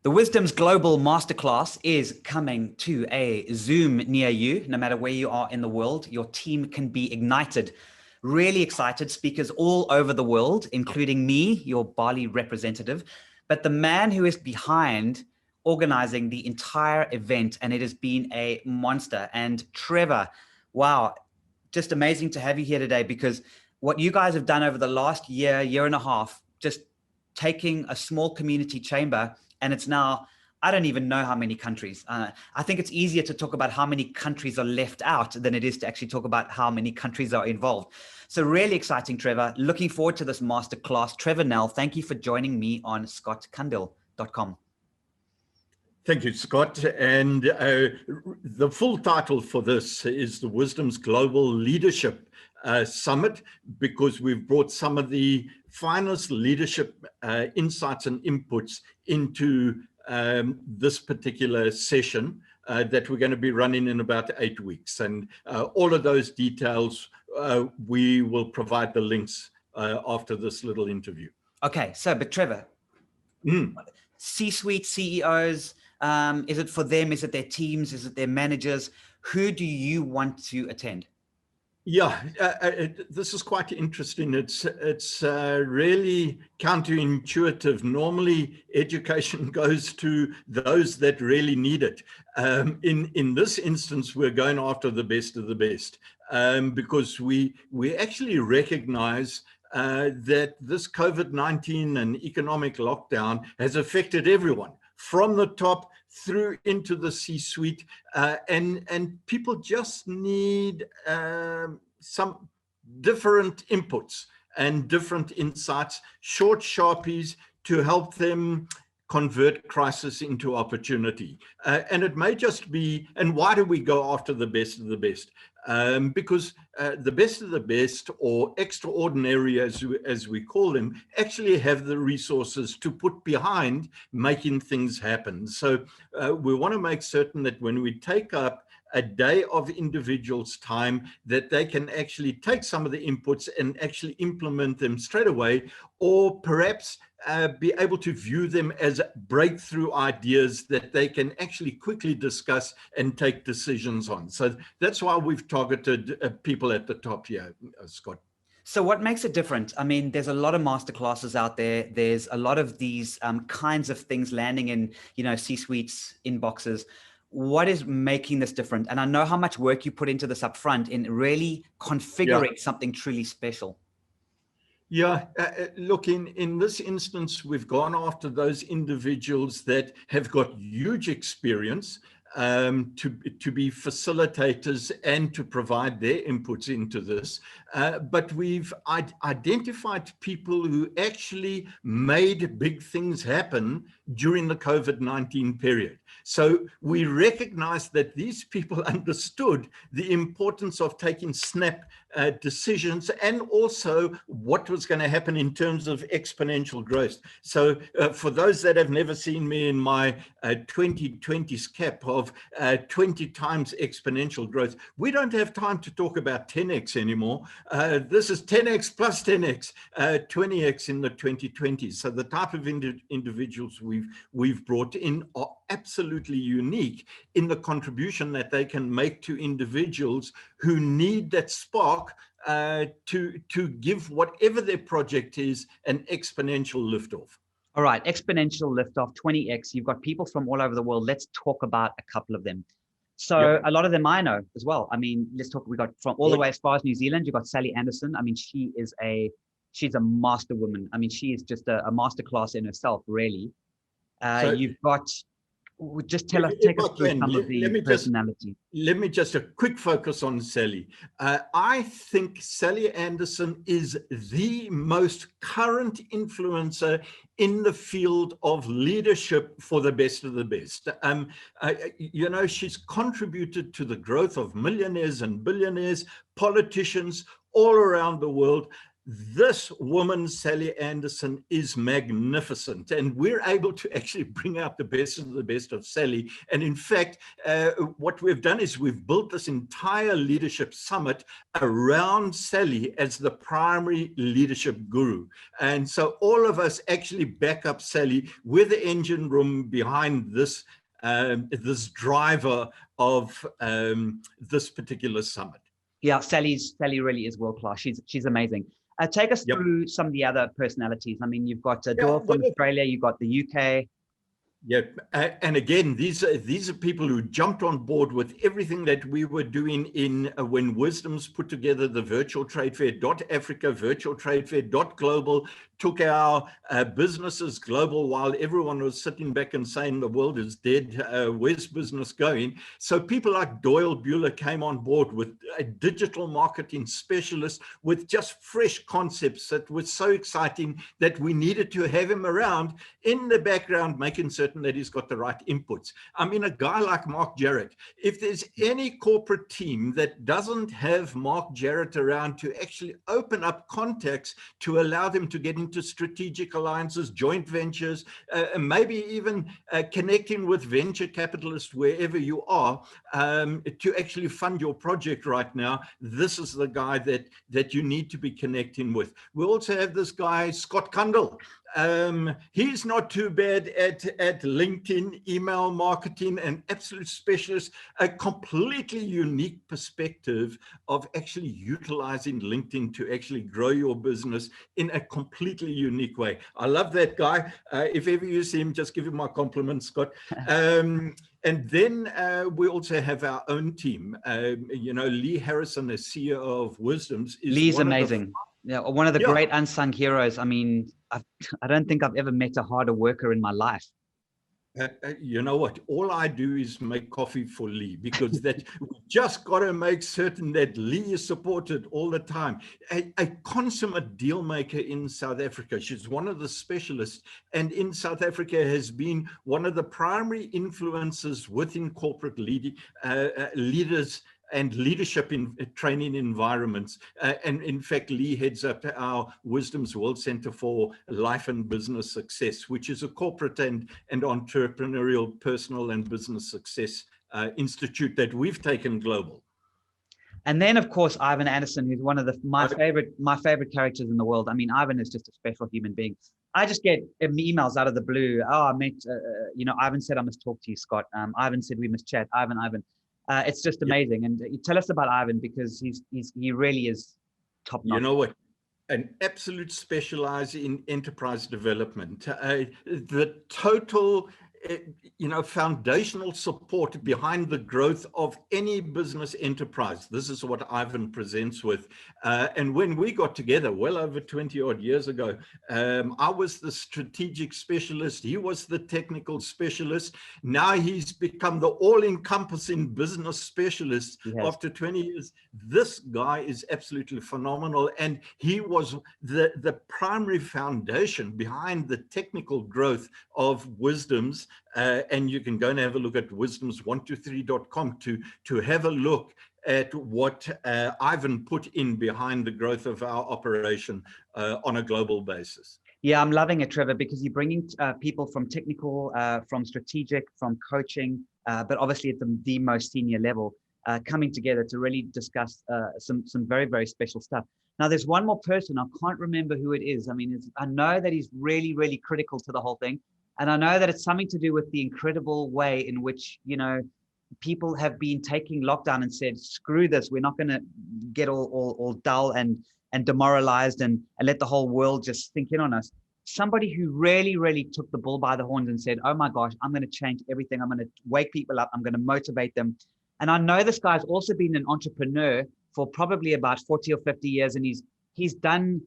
The Wisdom's Global Masterclass is coming to a Zoom near you. No matter where you are in the world, your team can be ignited. Really excited, speakers all over the world, including me, your Bali representative, but the man who is behind organizing the entire event, and it has been a monster. And Trevor, wow, just amazing to have you here today, because what you guys have done over the last year and a half, just taking a small community chamber, and it's now, I don't even know how many countries. I think it's easier to talk about how many countries are left out than it is to actually talk about how many countries are involved. So really exciting, Trevor. Looking forward to this masterclass. Trevor Nell, thank you for joining me on scottcundill.com. Thank you, Scott. And the full title for this is the Wisdom's Global Leadership Summit, because we've brought some of the finest leadership insights and inputs into this particular session that we're going to be running in about 8 weeks. And all of those details, we will provide the links after this little interview. Okay, so, but Trevor, C-suite CEOs, is it for them? Is it their teams? Is it their managers? Who do you want to attend? Yeah, this is quite interesting. It's really counterintuitive. Normally, education goes to those that really need it. In this instance, we're going after the best of the best, because we actually recognize that this COVID-19 and economic lockdown has affected everyone, from the top through into the C-suite, and people just need some different inputs and different insights, short Sharpies to help them convert crisis into opportunity. And it may just be, and why do we go after the best of the best? Because the best of the best, or extraordinary as we call them, actually have the resources to put behind making things happen. So we want to make certain that when we take up a day of individuals' time, that they can actually take some of the inputs and actually implement them straight away, or perhaps be able to view them as breakthrough ideas that they can actually quickly discuss and take decisions on. So that's why we've targeted people at the top here, Scott. So what makes it different? I mean, there's a lot of masterclasses out there. There's a lot of these kinds of things landing in, C-suites inboxes. What is making this different? And I know how much work you put into this up front in really configuring something truly special. Yeah, look, in this instance, we've gone after those individuals that have got huge experience to be facilitators and to provide their inputs into this. But we've identified people who actually made big things happen during the COVID-19 period. So we recognize that these people understood the importance of taking snap decisions, and also what was going to happen in terms of exponential growth. So for those that have never seen me in my 2020s cap of 20 times exponential growth, we don't have time to talk about 10x anymore. This is 10x plus 10x, 20x in the 2020s. So the type of individuals we've brought in are absolutely unique in the contribution that they can make to individuals who need that spark to give whatever their project is an exponential liftoff. All right, exponential liftoff, 20x. You've got people from all over the world. Let's talk about a couple of them. So a lot of them I know as well. I mean, let's talk. We got from all the way as far as New Zealand. You've got Sally Anderson. I mean, she's a master woman. I mean, she is just a masterclass in herself, really. You've got. Just take us through some of the personality. Let me just a quick focus on Sally. I think Sally Anderson is the most current influencer in the field of leadership for the best of the best. She's contributed to the growth of millionaires and billionaires, politicians all around the world. This woman, Sally Anderson, is magnificent, and we're able to actually bring out the best of the best of Sally. And in fact, what we've done is we've built this entire leadership summit around Sally as the primary leadership guru. And so all of us actually back up Sally. We're the engine room behind this, this driver of this particular summit. Yeah, Sally really is world class. She's amazing. Take us through some of the other personalities. I mean, you've got Doyle from Australia, you've got the UK. Yeah, and again, these are people who jumped on board with everything that we were doing in when Wisdom's put together the virtual trade fair .Africa, virtual trade fair .global, took our businesses global while everyone was sitting back and saying the world is dead, where's business going? So people like Doyle Bueller came on board with a digital marketing specialist with just fresh concepts that was so exciting that we needed to have him around in the background, making certain that he's got the right inputs. I mean, a guy like Mark Jarrett, if there's any corporate team that doesn't have Mark Jarrett around to actually open up contacts to allow them to get into strategic alliances, joint ventures, maybe even connecting with venture capitalists wherever you are to actually fund your project right now, this is the guy that you need to be connecting with. We also have this guy, Scott Cundill. He's not too bad at LinkedIn, email marketing, an absolute specialist, a completely unique perspective of actually utilizing LinkedIn to actually grow your business in a completely unique way. I love that guy. If ever you see him, just give him my compliments, Scott. And then we also have our own team. You know, Lee Harrison, the CEO of Wisdoms. Lee's amazing. Yeah, one of the great unsung heroes. I mean, I don't think I've ever met a harder worker in my life. You know what? All I do is make coffee for Lee, because that we just got to make certain that Lee is supported all the time. A consummate deal maker in South Africa. She's one of the specialists, and in South Africa has been one of the primary influences within corporate leaders and leadership in training environments. And in fact, Lee heads up our Wisdom's World Center for Life and Business Success, which is a corporate and entrepreneurial personal and business success institute that we've taken global. And then, of course, Ivan Anderson, who's one of my favorite characters in the world. I mean, Ivan is just a special human being. I just get emails out of the blue. Oh, I met, you know, Ivan said I must talk to you, Scott. Ivan said we must chat. Ivan. It's just amazing. And you tell us about Ivan, because he really is top notch. You know what? An absolute specializer in enterprise development. The total, you know, foundational support behind the growth of any business enterprise. This is what Ivan presents with. And when we got together well over 20 odd years ago, I was the strategic specialist. He was the technical specialist. Now he's become the all-encompassing business specialist after 20 years. This guy is absolutely phenomenal. And he was the primary foundation behind the technical growth of Wisdom's. And you can go and have a look at wisdoms123.com to have a look at what Ivan put in behind the growth of our operation on a global basis. Yeah, I'm loving it, Trevor, because you're bringing people from technical, from strategic, from coaching, but obviously at the most senior level, coming together to really discuss some very, very special stuff. Now, there's one more person. I can't remember who it is. I mean, I know that he's really, really critical to the whole thing. And I know that it's something to do with the incredible way in which, you know, people have been taking lockdown and said, screw this, we're not going to get all dull and demoralized and let the whole world just sink in on us. Somebody who really, really took the bull by the horns and said, oh my gosh, I'm going to change everything. I'm going to wake people up. I'm going to motivate them. And I know this guy's also been an entrepreneur for probably about 40 or 50 years. And he's done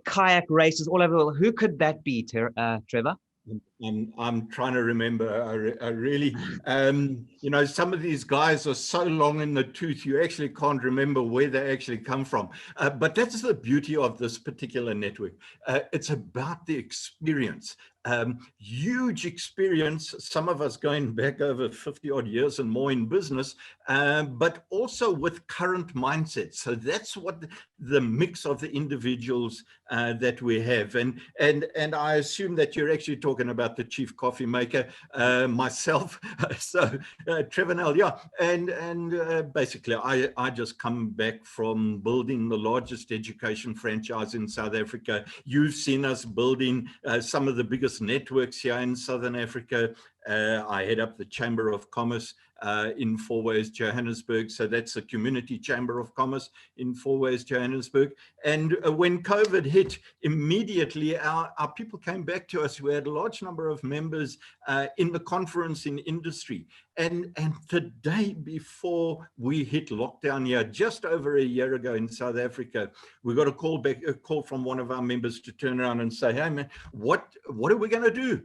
kayak races all over the world. Who could that be, Trevor? I'm trying to remember. I really, some of these guys are so long in the tooth, you actually can't remember where they actually come from. But that's the beauty of this particular network. It's about the experience. Huge experience, some of us going back over 50 odd years and more in business, but also with current mindsets. So that's what the mix of the individuals that we have. And I assume that you're actually talking about the chief coffee maker, myself. So Trevor Nell, yeah. And basically I just come back from building the largest education franchise in South Africa. You've seen us building some of the biggest networks here in Southern Africa. I head up the Chamber of Commerce in Fourways, Johannesburg. So that's a community chamber of commerce in Fourways, Johannesburg. And when COVID hit, immediately our people came back to us. We had a large number of members in the conference in industry. And the day before we hit lockdown here, just over a year ago in South Africa, we got a call from one of our members to turn around and say, hey man, what are we going to do?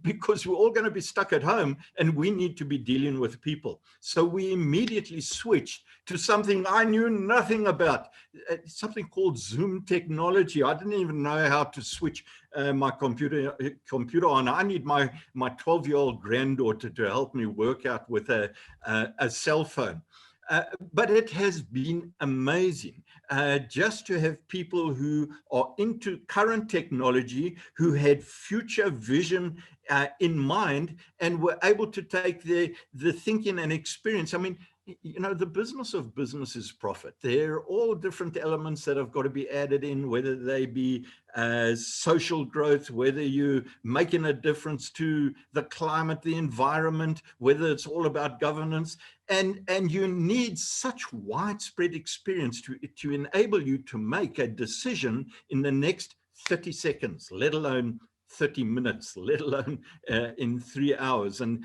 Because we're all going to be stuck at home and we need to be dealing with people. So we immediately switched to something I knew nothing about, something called Zoom technology. I didn't even know how to switch my computer on. I need my 12-year-old granddaughter to help me work out with a cell phone. But it has been amazing just to have people who are into current technology, who had future vision in mind, and were able to take the thinking and experience. I mean, the business of business is profit. There are all different elements that have got to be added in, whether they be social growth, whether you're making a difference to the climate, the environment, whether it's all about governance. And you need such widespread experience to enable you to make a decision in the next 30 seconds, let alone 30 minutes, let alone in 3 hours. And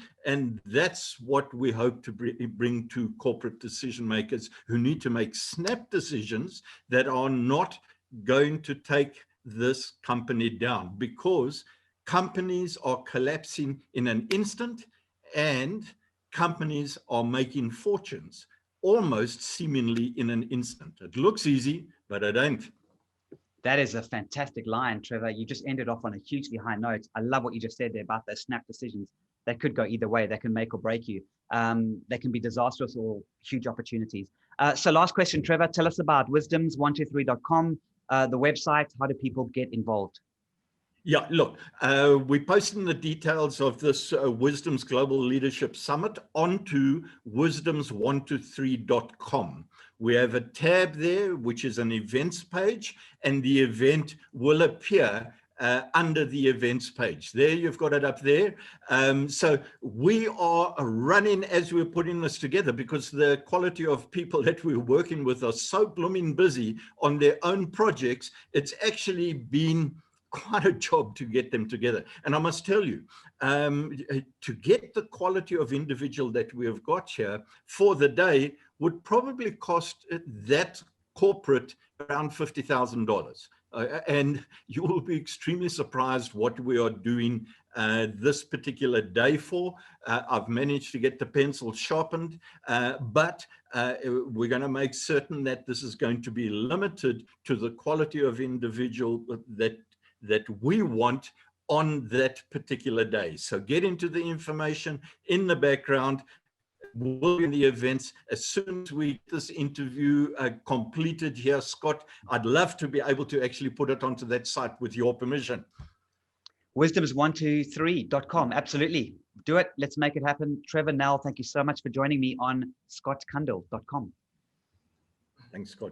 that's what we hope to bring to corporate decision makers who need to make snap decisions that are not going to take this company down, because companies are collapsing in an instant and companies are making fortunes almost seemingly in an instant. It looks easy, but it ain't. That is a fantastic line, Trevor. You just ended off on a hugely high note. I love what you just said there about those snap decisions. That could go either way. They can make or break you. They can be disastrous or huge opportunities. So last question, Trevor, tell us about wisdoms123.com, the website. How do people get involved? Yeah, look, we're posting the details of this Wisdoms Global Leadership Summit onto wisdoms123.com. We have a tab there, which is an events page, and the event will appear under the events page. There, you've got it up there. So we are running as we're putting this together, because the quality of people that we're working with are so blooming busy on their own projects. It's actually been quite a job to get them together. And I must tell you, to get the quality of individual that we have got here for the day would probably cost that corporate around $50,000. And you will be extremely surprised what we are doing this particular day for. I've managed to get the pencil sharpened, but we're going to make certain that this is going to be limited to the quality of individual that we want on that particular day. So get into the information in the background. We'll be in the events as soon as we get this interview completed here. Scott, I'd love to be able to actually put it onto that site with your permission. Wisdoms123.com. Absolutely. Do it. Let's make it happen. Trevor Nell, thank you so much for joining me on scottcundill.com. Thanks, Scott.